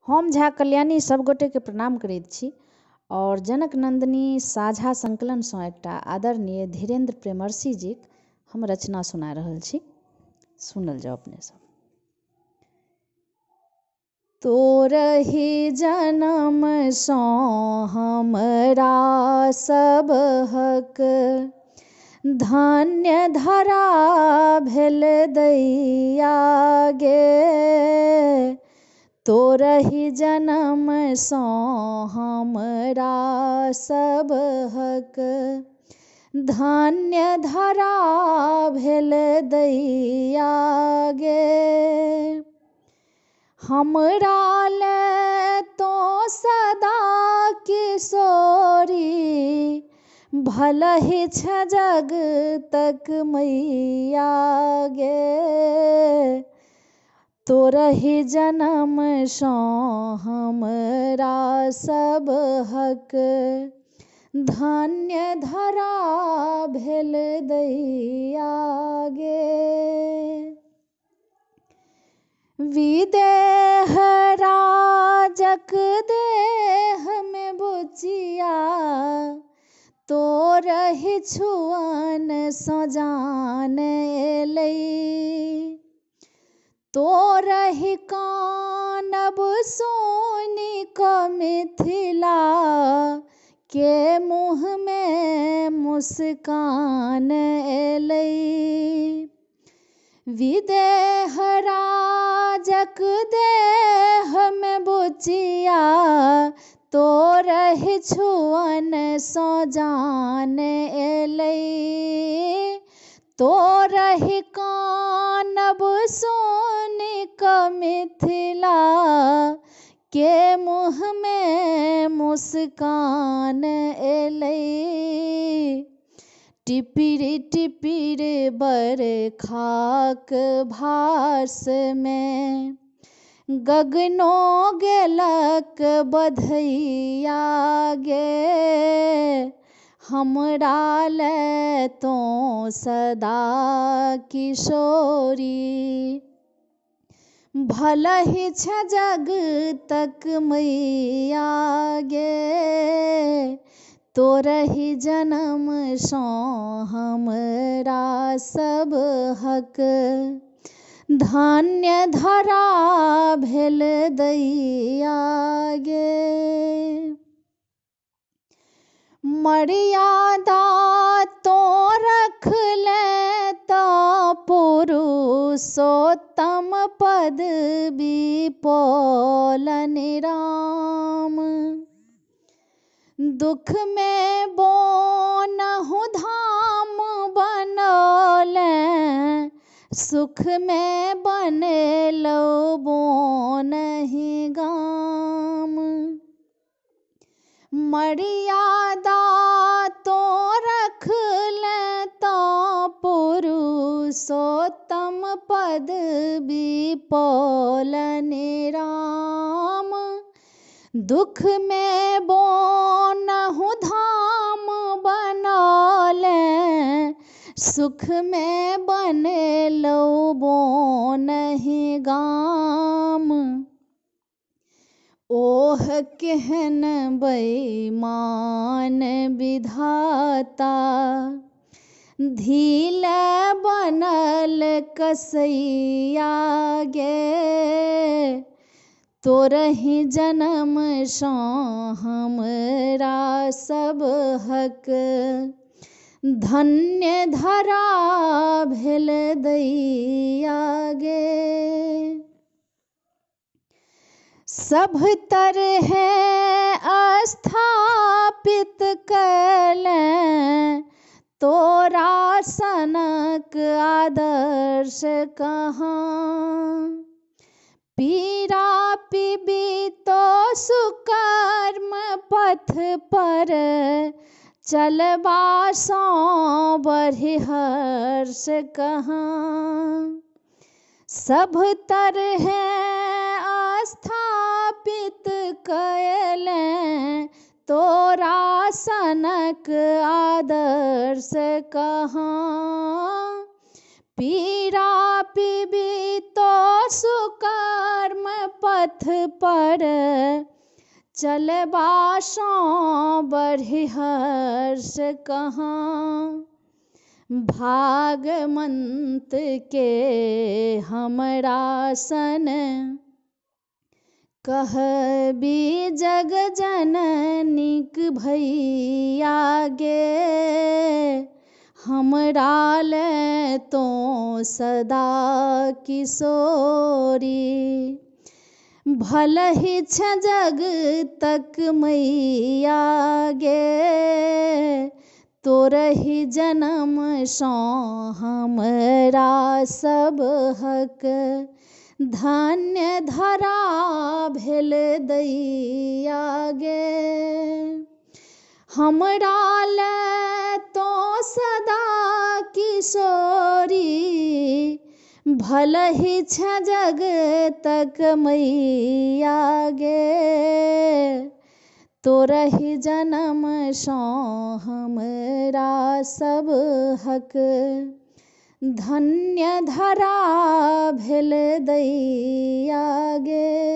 हम झा कल्याणी सब गोटे के प्रणाम करैत छी और जनक नंदिनी साझा संकलन सँ एकटा आदरणीय धीरेन्द्र प्रेमर्षि जी हम रचना सुना रहल छी। सुनल जाओ अपने सब। तोरहि जन्म सँ हमरा सबहक धन्य धरा भेल दैया गे। तोरहि जन्म सँ हमरा सबहक धन्य धरा भेल दैया गे। हमरा ले तो सदा किशोरी भलहि छ जग तक मैया गे। तोरहि जन्म सँ हमरा सबहक धन्य धरा भेल दैया गे। विदेह राजक देह में बुचिया तोरहि छुअन सँ जान एलै। तोरहि कानब सुनि कऽ मिथिला के मुँह में मुस्कान एलै। विदेह राजक देह में बुचिया तोरहि छुअन सँ जान एलै। तोरहि कानब सुनि कऽ मिथिला के मुँह में मुस्कान एलै। टिपिर टिपिर बरखाक भास में गगनो गेलक बधैया गे। हमरा ले तो सदा किशोरी भलहि छ जग तक मैया गे। तोरहि जन्म सँ हमरा सबहक धन्य धरा भेल दैया गे। मर्यादा तो रखले तऽ पुरुषोत्तम पदवी पौलन राम। दुख में बोनहु धाम बनौले सुख में बनेलौ बोनहि गाम। मर्यादा तो रखले तऽ पुरुषोत्तम पदवी पौलन राम। दुख में बोनहु धाम बनौले सुख में बनेलौ बोनहि गाम। ओह केहन बेईमान विधाता धील बनल कसैया गे। तोरहि जन्म सँ हमरा सबहक धन्य धरा भेल दैया गे। सब तरहे स्थापित कैलें तोरा सनक आदर्श कहाँ। पीरा पीबी तो सुकर्म पथ पर चलबा सँ बढ़ि हर्ष कहाँ। सब तरहे स्थापित कैलें तोरा सनक आदर्श कहाँ। पीरा पीबी तो सुकर्म पथ पर चलबासँ बढ़ि हर्ष कहाँ। भागमंत के हमरा सन कहबी जग जननीक भैया गे। हमरा ले तो सदा किशोरी। भलहि छ जग तक मैया गे। तोरहि जन्म सँ हमरा सब हक। धन्य धरा भेल दैया गे। हमरा ले तो सदा किशोरी। भलहि छ जग तक मैया गे। तोरहि जन्म सँ हमरा सब हक। धन्य धरा भेल दैया गे।